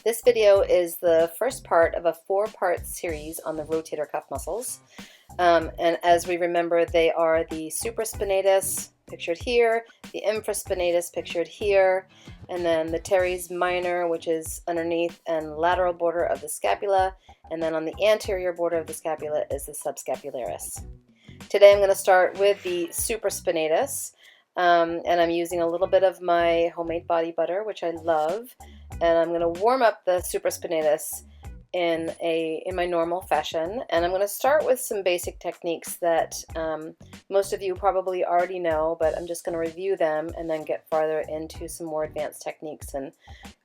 This video is the first part of a 4-part series on the rotator cuff muscles. And as we remember, they are the supraspinatus, pictured here, the infraspinatus, pictured here, and then the teres minor, which is underneath and lateral border of the scapula, and then on the anterior border of the scapula is the subscapularis. Today I'm going to start with the supraspinatus, and I'm using a little bit of my homemade body butter, which I love, and I'm going to warm up the supraspinatus in my normal fashion. And I'm going to start with some basic techniques that most of you probably already know, but I'm just going to review them and then get farther into some more advanced techniques and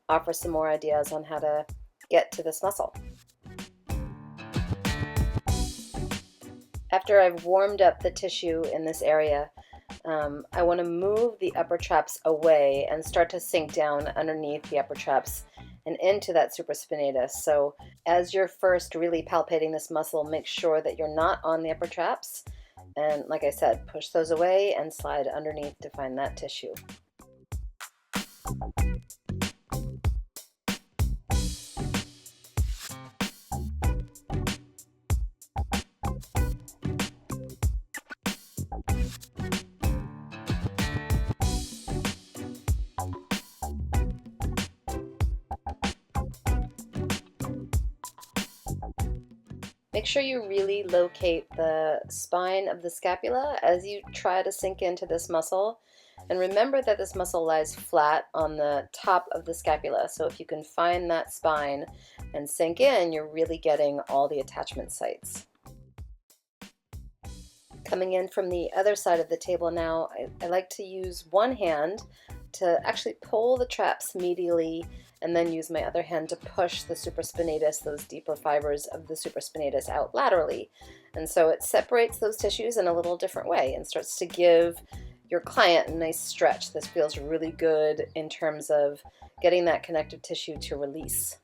offer some more ideas on how to get to this muscle. After I've warmed up the tissue in this area, I want to move the upper traps away and start to sink down underneath the upper traps and into that supraspinatus. So as you're first really palpating this muscle, make sure that you're not on the upper traps. And like I said, push those away and slide underneath to find that tissue. Make sure you really locate the spine of the scapula as you try to sink into this muscle. And remember that this muscle lies flat on the top of the scapula. So if you can find that spine and sink in, you're really getting all the attachment sites. Coming in from the other side of the table now, I like to use one hand to actually pull the traps medially and then use my other hand to push the supraspinatus, those deeper fibers of the supraspinatus, out laterally. And so it separates those tissues in a little different way and starts to give your client a nice stretch. This feels really good in terms of getting that connective tissue to release.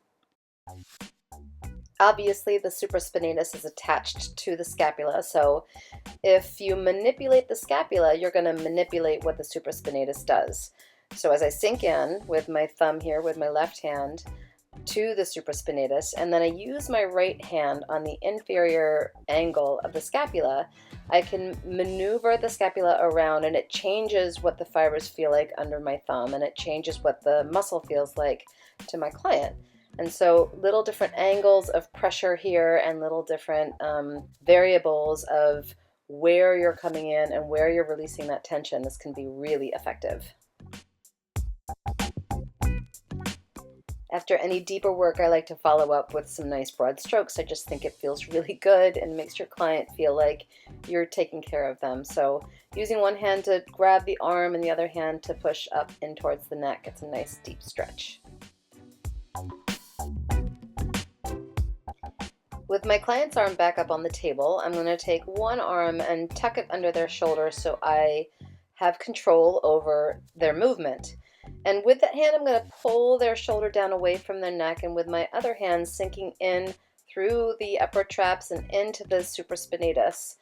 Obviously, the supraspinatus is attached to the scapula, so if you manipulate the scapula, you're going to manipulate what the supraspinatus does. So as I sink in with my thumb here, with my left hand, to the supraspinatus, and then I use my right hand on the inferior angle of the scapula, I can maneuver the scapula around, and it changes what the fibers feel like under my thumb, and it changes what the muscle feels like to my client. And so little different angles of pressure here and little different variables of where you're coming in and where you're releasing that tension. This can be really effective. After any deeper work, I like to follow up with some nice broad strokes. I just think it feels really good and makes your client feel like you're taking care of them. So using one hand to grab the arm and the other hand to push up in towards the neck, it's a nice deep stretch. With my client's arm back up on the table, I'm going to take one arm and tuck it under their shoulder so I have control over their movement. And with that hand, I'm going to pull their shoulder down away from their neck, and with my other hand sinking in through the upper traps and into the supraspinatus,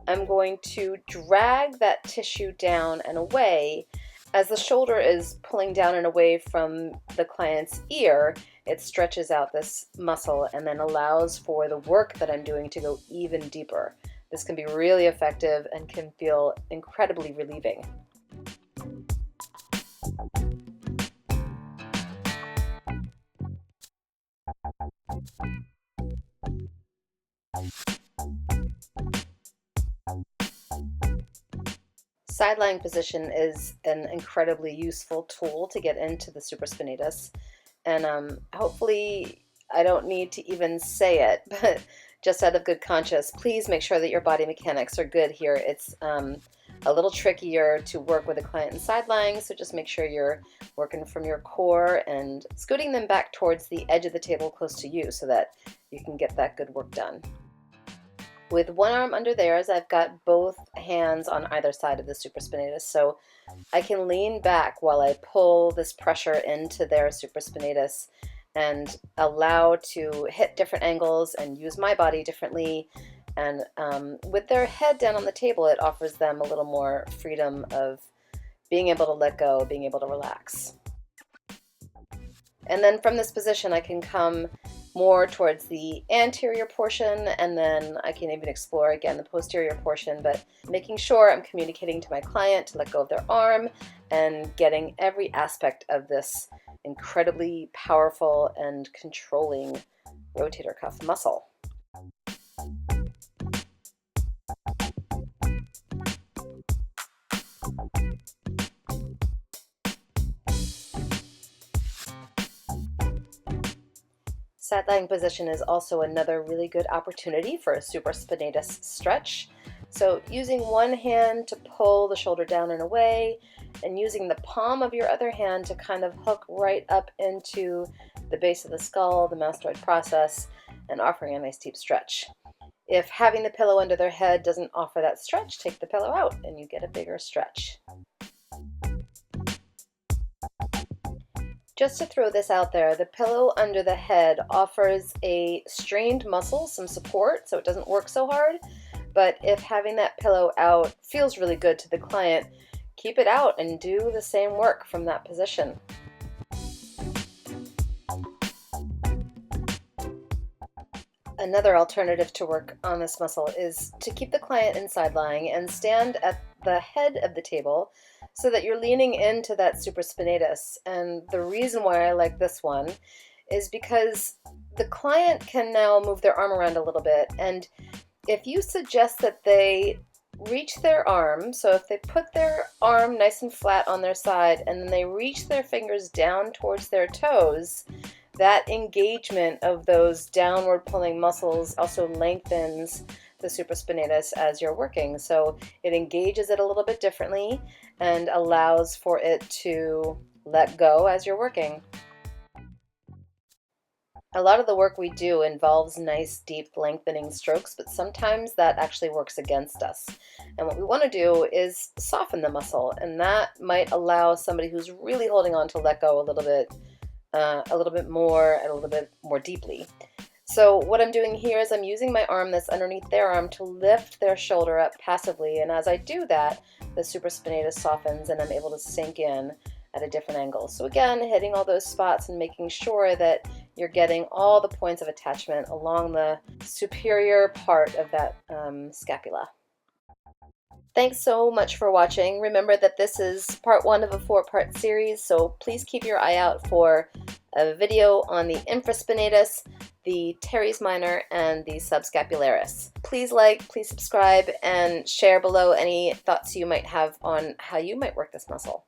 I'm going to drag that tissue down and away. As the shoulder is pulling down and away from the client's ear, it stretches out this muscle and then allows for the work that I'm doing to go even deeper. This can be really effective and can feel incredibly relieving. Sideline position is an incredibly useful tool to get into the supraspinatus, and hopefully I don't need to even say it, but just out of good conscience, please make sure that your body mechanics are good here. It's a little trickier to work with a client in sideline, so just make sure you're working from your core and scooting them back towards the edge of the table close to you so that you can get that good work done. With one arm under theirs, I've got both hands on either side of the supraspinatus, so I can lean back while I pull this pressure into their supraspinatus and allow to hit different angles and use my body differently And with their head down on the table, it offers them a little more freedom of being able to let go, being able to relax. And then from this position, I can come more towards the anterior portion, and then I can even explore again the posterior portion, but making sure I'm communicating to my client to let go of their arm and getting every aspect of this incredibly powerful and controlling rotator cuff muscle. Sideline position is also another really good opportunity for a supraspinatus stretch. So using one hand to pull the shoulder down and away, and using the palm of your other hand to kind of hook right up into the base of the skull, the mastoid process, and offering a nice deep stretch. If having the pillow under their head doesn't offer that stretch, take the pillow out and you get a bigger stretch. Just to throw this out there, the pillow under the head offers a strained muscle some support, so it doesn't work so hard. But if having that pillow out feels really good to the client, keep it out and do the same work from that position. Another alternative to work on this muscle is to keep the client in side lying and stand at the head of the table so that you're leaning into that supraspinatus. And the reason why I like this one is because the client can now move their arm around a little bit, and if you suggest that they reach their arm, so if they put their arm nice and flat on their side and then they reach their fingers down towards their toes, that engagement of those downward pulling muscles also lengthens the supraspinatus as you're working. So it engages it a little bit differently and allows for it to let go as you're working. A lot of the work we do involves nice deep lengthening strokes, but sometimes that actually works against us. And what we want to do is soften the muscle, and that might allow somebody who's really holding on to let go a little bit more and a little bit more deeply. So what I'm doing here is I'm using my arm that's underneath their arm to lift their shoulder up passively, and as I do that, the supraspinatus softens and I'm able to sink in at a different angle. So again, hitting all those spots and making sure that you're getting all the points of attachment along the superior part of that scapula. Thanks so much for watching. Remember that this is part 1 of a 4-part series, so please keep your eye out for a video on the infraspinatus, the teres minor, and the subscapularis. Please like, please subscribe, and share below any thoughts you might have on how you might work this muscle.